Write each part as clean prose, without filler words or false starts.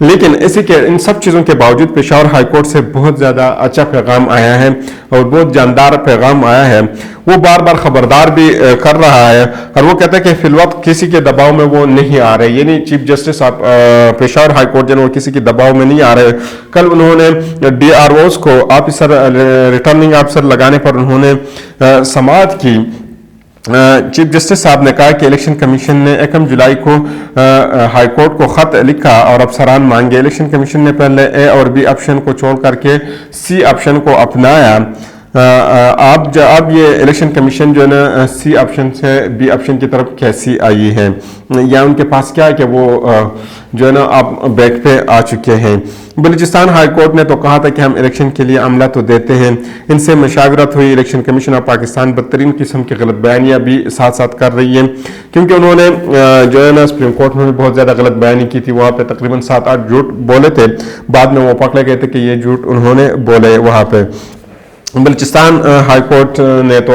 لیکن اسی کے ان سب چیزوں کے باوجود پشاور ہائی کورٹ سے بہت زیادہ اچھا پیغام آیا ہے اور بہت جاندار پیغام آیا ہے. وہ بار بار خبردار بھی کر رہا ہے اور وہ کہتا ہے کہ فی الوقت کسی کے دباؤ میں وہ نہیں آ رہے, یعنی chief justice Peshawar high court وہ کسی کے دباؤ میں نہیں آ رہے. کل انہوں نے ڈی آر اوز کو آفیسر ریٹرننگ آفیسر لگانے پر انہوں نے سماعت کی. چیف جسٹس صاحب نے کہا کہ الیکشن کمیشن نے 1 جولائی کو ہائی کورٹ کو خط لکھا اور افسران مانگے. الیکشن کمیشن نے پہلے اے اور بی آپشن کو چھوڑ کر کے سی آپشن کو اپنایا. اب یہ الیکشن کمیشن جو ہے نا سی آپشن سے بی آپشن کی طرف کیسی آئی ہے, یا ان کے پاس کیا ہے کہ وہ جو ہے نا اب بیک پہ آ چکے ہیں. بلوچستان ہائی کورٹ نے تو کہا تھا کہ ہم الیکشن کے لیے عملہ تو دیتے ہیں, ان سے مشاورت ہوئی. الیکشن کمیشن آف پاکستان بدترین قسم کی غلط بیانیاں بھی ساتھ ساتھ کر رہی ہے, کیونکہ انہوں نے جو ہے نا سپریم کورٹ میں بھی بہت زیادہ غلط بیانی کی تھی. وہاں پہ تقریباً 7-8 جھوٹ بولے تھے, بعد میں وہ پکڑے گئے تھے کہ یہ جھوٹ انہوں نے بولے. وہاں پہ بلوچستان ہائی کورٹ نے تو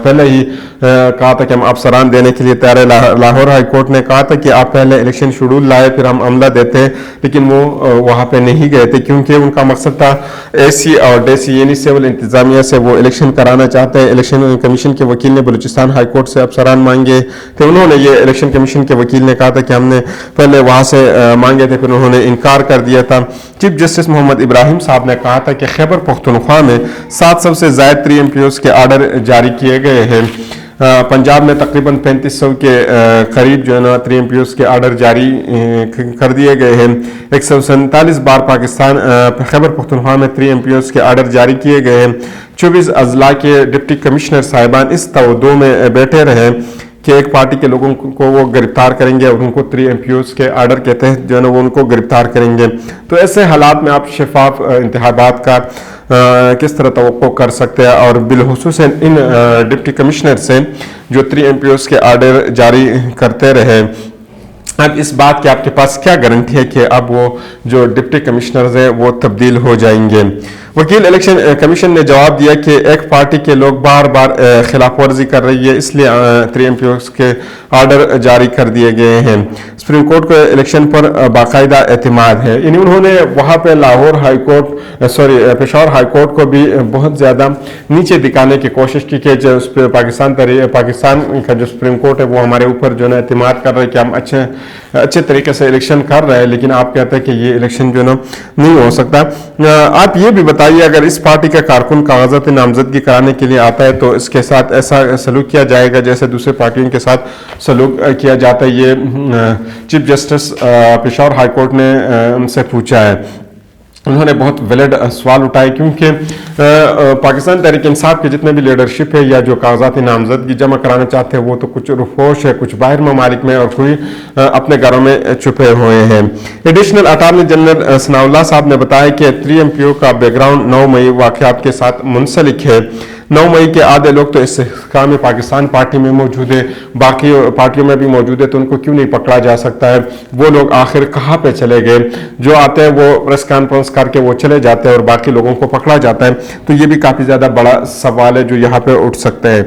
پہلے ہی کہا تھا کہ ہم افسران دینے کے لیے تیار ہے. لاہور ہائی کورٹ نے کہا تھا کہ آپ پہلے الیکشن شیڈول لائے پھر ہم عملہ دیتے ہیں, لیکن وہ وہاں پہ نہیں گئے تھے کیونکہ ان کا مقصد تھا اے سی اور ڈی سی یعنی سول انتظامیہ سے وہ الیکشن کرانا چاہتے ہیں. الیکشن کمیشن کے وکیل نے بلوچستان ہائی کورٹ سے افسران مانگے تھے. انہوں نے یہ الیکشن کمیشن کے وکیل نے کہا تھا کہ ہم نے پہلے وہاں سے مانگے تھے, پھر انہوں نے انکار کر دیا تھا. چیف جسٹس محمد ابراہیم صاحب نے کہا تھا کہ خیبر پختونخوا میں 700 سے زائد 3 MPOs کے آرڈر جاری کیے گئے ہیں. پنجاب میں تقریباً 3500 کے قریب جو ہے نا 3 MPOs کے آرڈر جاری کر دیے گئے ہیں. 147 بار پاکستان خیبر پختونخوا میں 3 MPOs کے آرڈر جاری کیے گئے ہیں. 24 اضلاع کے ڈپٹی کمشنر صاحبان اس توقع میں بیٹھے رہے کہ ایک پارٹی کے لوگوں کو وہ گرفتار کریں گے اور ان کو 3 MPOs کے آرڈر کے تحت جو ہے نا وہ ان کو گرفتار کریں گے. تو ایسے حالات میں آپ شفاف انتخابات کا کس طرح توقع کر سکتے ہیں, اور بالخصوص ان ڈپٹی کمشنر سے جو 3 MPOs کے آرڈر جاری کرتے رہے. اب اس بات کی آپ کے پاس کیا گارنٹی ہے کہ اب وہ جو ڈپٹی کمشنرز ہیں وہ تبدیل ہو جائیں گے؟ وکیل الیکشن کمیشن نے جواب دیا کہ ایک پارٹی کے لوگ بار بار خلاف ورزی کر رہی ہے, اس لیے 3 MPOs کے آرڈر جاری کر دیے گئے ہیں. سپریم کورٹ کو الیکشن پر باقاعدہ اعتماد ہے. یعنی انہوں نے وہاں پہ Lahore high court Peshawar high court کو بھی بہت زیادہ نیچے دکھانے کی کوشش کی کہ جو پاکستان کا جو سپریم کورٹ ہے وہ ہمارے اوپر جو ہے نا اعتماد کر رہے ہیں کہ ہم اچھے طریقے سے الیکشن کر رہے ہیں, لیکن آپ کہتے ہیں کہ یہ الیکشن جو ہے نا نہیں ہو سکتا. آپ یہ بھی بتائیے اگر اس پارٹی کا کارکن کاغذات نامزدگی کرانے کے لیے آتا ہے تو اس کے ساتھ ایسا سلوک کیا جائے گا جیسے دوسرے پارٹیوں کے ساتھ سلوک کیا جاتا ہے؟ یہ chief justice Peshawar high court نے ان سے پوچھا ہے. انہوں نے بہت ویلڈ سوال اٹھائے کیونکہ پاکستان تحریک انصاف کے جتنے بھی لیڈرشپ ہے یا جو کاغذات نامزدگی جمع کرانا چاہتے ہیں وہ تو کچھ رفوش ہے, کچھ باہر ممالک میں اور کوئی اپنے گھروں میں چھپے ہوئے ہیں. ایڈیشنل اٹارنی جنرل ثناء اللہ صاحب نے بتایا کہ 3 MPO کا بیک گراؤنڈ 9 مئی واقعات کے ساتھ منسلک ہے. 9 مئی کے آدھے لوگ تو استحکام پاکستان پارٹی میں موجود ہے, باقی پارٹیوں میں بھی موجود ہے, تو ان کو کیوں نہیں پکڑا جا سکتا ہے؟ وہ لوگ آخر کہاں پہ چلے گئے؟ جو آتے ہیں وہ پریس کانفرنس کر کے وہ چلے جاتے ہیں اور باقی لوگوں کو پکڑا جاتا ہے. تو یہ بھی کافی زیادہ بڑا سوال ہے جو یہاں پہ اٹھ سکتے ہیں.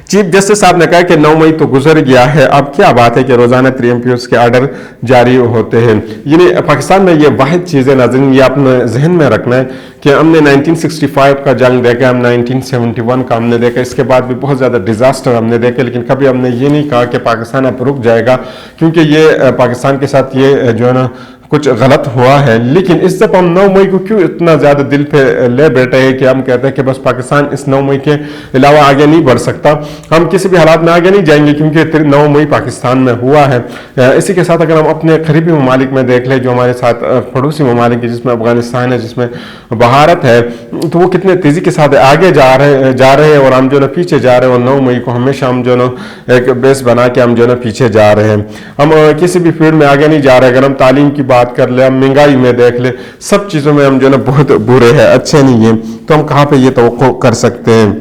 چیف جسٹس صاحب نے کہا کہ 9 مئی تو گزر گیا ہے, اب کیا بات ہے کہ روزانہ 3 MPOs کے آرڈر جاری ہوتے ہیں. یعنی پاکستان میں یہ واحد چیز ہے ناظرین, یہ اپنے ذہن میں رکھنا ہے کہ ہم نے 1965 کا جنگ دیکھا, ہم 1971 کا ہم نے دیکھا, اس کے بعد بھی بہت زیادہ ڈیزاسٹر ہم نے دیکھے, لیکن کبھی ہم نے یہ نہیں کہا کہ پاکستان اب رک جائے گا کیونکہ یہ پاکستان کے ساتھ یہ جو ہے نا کچھ غلط ہوا ہے. لیکن اس دفعہ ہم 9 مئی کو کیوں اتنا زیادہ دل پہ لے بیٹھے ہیں کہ ہم کہتے ہیں کہ بس پاکستان اس 9 مئی کے علاوہ آگے نہیں بڑھ سکتا, ہم کسی بھی حالات میں آگے نہیں جائیں گے کیونکہ 9 مئی پاکستان میں ہوا ہے. اسی کے ساتھ اگر ہم اپنے قریبی ممالک میں دیکھ لیں جو ہمارے ساتھ پڑوسی ممالک ہیں, جس میں افغانستان ہے, جس میں بھارت ہے, تو وہ کتنے تیزی کے ساتھ آگے جا رہے ہیں اور ہم جو ہے پیچھے جا رہے ہیں. اور 9 مئی کو ہمیشہ ہم جو ہے نا ایک بیس بنا کے ہم جو ہے نا پیچھے جا رہے ہیں. ہم کسی بھی فیلڈ میں آگے نہیں جا رہے. اگر ہم تعلیم کی بات کر لیں, ہم مہنگائی میں دیکھ لیں, سب چیزوں میں ہم جو ہے نا بہت برے ہیں, اچھے نہیں ہیں, تو ہم کہاں پہ یہ توقع کر سکتے ہیں؟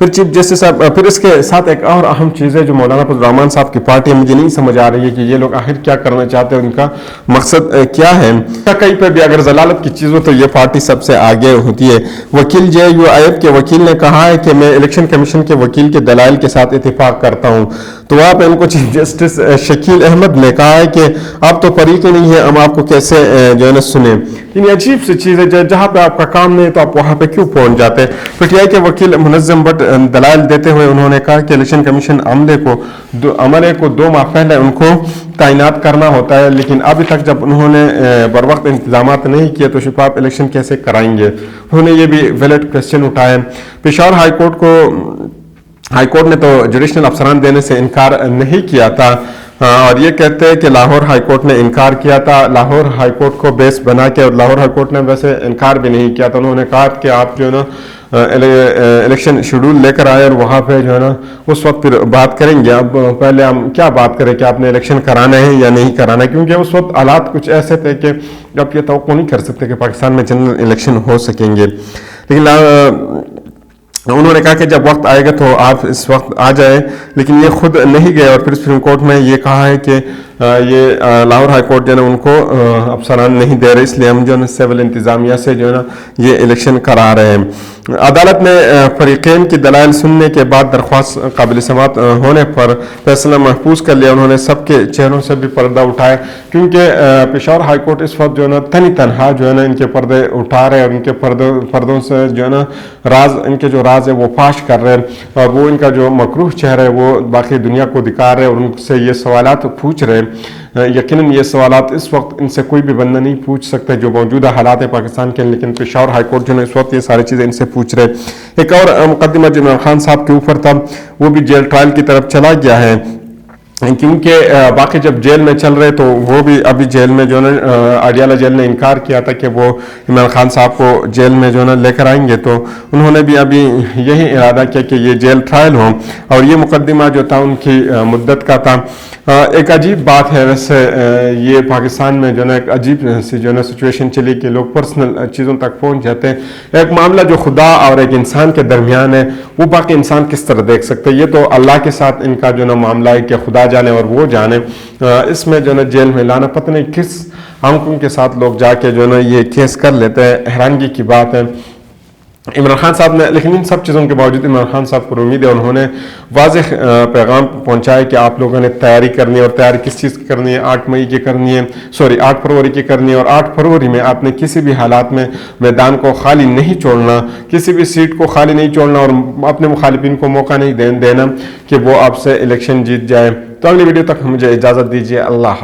پھر چیف جسٹس صاحب پھر اس کے ساتھ ایک اور اہم چیز ہے جو مولانا فضل الرحمان صاحب کی پارٹی ہے، مجھے نہیں سمجھ آ رہی ہے کہ یہ لوگ آخر کیا کرنا چاہتے ہیں، ان کا مقصد کیا ہے۔ کہیں پہ بھی اگر ضلالت کی چیز ہو تو یہ پارٹی سب سے آگے ہوتی ہے۔ وکیل جے یو ایب کے وکیل نے کہا ہے کہ میں الیکشن کمیشن کے وکیل کے دلائل کے ساتھ اتفاق کرتا ہوں، تو وہاں پہ ان کو چیف جسٹس شکیل احمد نے کہا ہے کہ آپ تو فریق ہی نہیں ہے، ہم آپ کو کیسے جو ہے نا سنیں۔ یعنی عجیب سی چیز ہے، جہاں پہ آپ کا کام نہیں تو آپ وہاں پہ کیوں پہنچ جاتے ہیں۔ پی ٹی آئی کے وکیل منظم بٹ دلائل دیتے ہوئے انہوں نے کہا کہ الیکشن کمیشن عملے کو 2 ماہ پہلے ان کو تعینات کرنا ہوتا ہے، لیکن ابھی تک جب انہوں نے بر وقت انتظامات نہیں کیے تو شفاف الیکشن کیسے کرائیں گے۔ انہوں نے یہ بھی ویلڈ کوسچن اٹھایا۔ پشاور ہائی کورٹ نے تو جوڈیشنل افسران دینے سے انکار نہیں کیا تھا، اور یہ کہتے ہیں کہ لاہور ہائی کورٹ نے انکار کیا تھا، لاہور ہائی کورٹ کو بیس بنا کے، اور لاہور ہائی کورٹ نے ویسے انکار بھی نہیں کیا تھا۔ انہوں نے کہا کہ آپ جو ہے نا الیکشن شیڈول لے کر آئے اور وہاں پہ جو ہے نا اس وقت پھر بات کریں گے۔ اب پہلے ہم کیا بات کریں کہ آپ نے الیکشن کرانا ہے یا نہیں کرانا ہے، کیونکہ اس وقت حالات کچھ ایسے تھے کہ آپ یہ توقع نہیں کر سکتے کہ پاکستان میں جنرل الیکشن ہو سکیں گے۔ لیکن انہوں نے کہا کہ جب وقت آئے گا تو آپ اس وقت آ جائیں، لیکن یہ خود نہیں گئے، اور پھر سپریم کورٹ میں یہ کہا ہے کہ یہ لاہور ہائی کورٹ جو ہے نا ان کو افسران نہیں دے رہے، اس لیے ہم جو ہے نا سول انتظامیہ سے جو ہے نا یہ الیکشن کرا رہے ہیں۔ عدالت نے فریقین کی دلائل سننے کے بعد درخواست قابل سماعت ہونے پر فیصلہ محفوظ کر لیا۔ انہوں نے سب کے چہروں سے بھی پردہ اٹھایا، کیونکہ پشاور ہائی کورٹ اس وقت جو ہے نا تنہا جو ہے نا ان کے پردے اٹھا رہے ہیں، اور ان کے پردوں سے جو ہے نا ان کے جو راز ہے وہ فاش کر رہے ہیں، اور وہ ان کا جو مکروہ چہرہ ہے وہ باقی دنیا کو دکھا رہے ہیں، اور ان سے یہ سوالات پوچھ رہے ہیں۔ یقیناً یہ سوالات اس وقت ان سے کوئی بھی بندہ نہیں پوچھ سکتا جو موجودہ حالات ہے پاکستان کے، لیکن پشاور ہائی کورٹ جو ہے اس وقت یہ ساری چیزیں ان سے پوچھ رہے۔ ایک اور مقدمہ جو عمران خان صاحب کے اوپر تھا وہ بھی جیل ٹرائل کی طرف چلا گیا ہے، کیونکہ باقی جب جیل میں چل رہے تو وہ بھی ابھی جیل میں جو ہے نا اڈیالہ جیل نے انکار کیا تھا کہ وہ عمران خان صاحب کو جیل میں جو ہے نا لے کر آئیں گے، تو انہوں نے بھی ابھی یہی ارادہ کیا کہ یہ جیل ٹرائل ہو، اور یہ مقدمہ جو تھا ان کی مدت کا تھا۔ ایک عجیب بات ہے ویسے، یہ پاکستان میں جو ہے نا ایک عجیب سی جو ہے نا سچویشن چلی کہ لوگ پرسنل چیزوں تک پہنچ جاتے ہیں۔ ایک معاملہ جو خدا اور ایک انسان کے درمیان ہے وہ باقی انسان کس طرح دیکھ سکتے ہیں، یہ تو اللہ کے ساتھ ان کا جو ہے نا معاملہ ہے کہ خدا جانے اور وہ جانے۔ اس میں جو ہے نا جیل میں لانا پتہ نہیں کس آنکھوں کے ساتھ لوگ جا کے جو ہے نا یہ کیس کر لیتے ہیں، حیرانگی کی بات ہے۔ عمران خان صاحب نے، لیکن ان سب چیزوں کے باوجود عمران خان صاحب کو امید ہے، انہوں نے واضح پیغام پہنچایا کہ آپ لوگوں نے تیاری کرنی ہے، اور تیاری کس چیز کی کرنی ہے؟ 8 فروری کی کرنی ہے، اور 8 فروری میں آپ نے کسی بھی حالات میں میدان کو خالی نہیں چھوڑنا، کسی بھی سیٹ کو خالی نہیں چھوڑنا، اور اپنے مخالفین کو موقع نہیں دینا کہ وہ آپ سے الیکشن جیت جائے۔ تو اگلی ویڈیو تک مجھے اجازت دیجیے، اللہ حافظ۔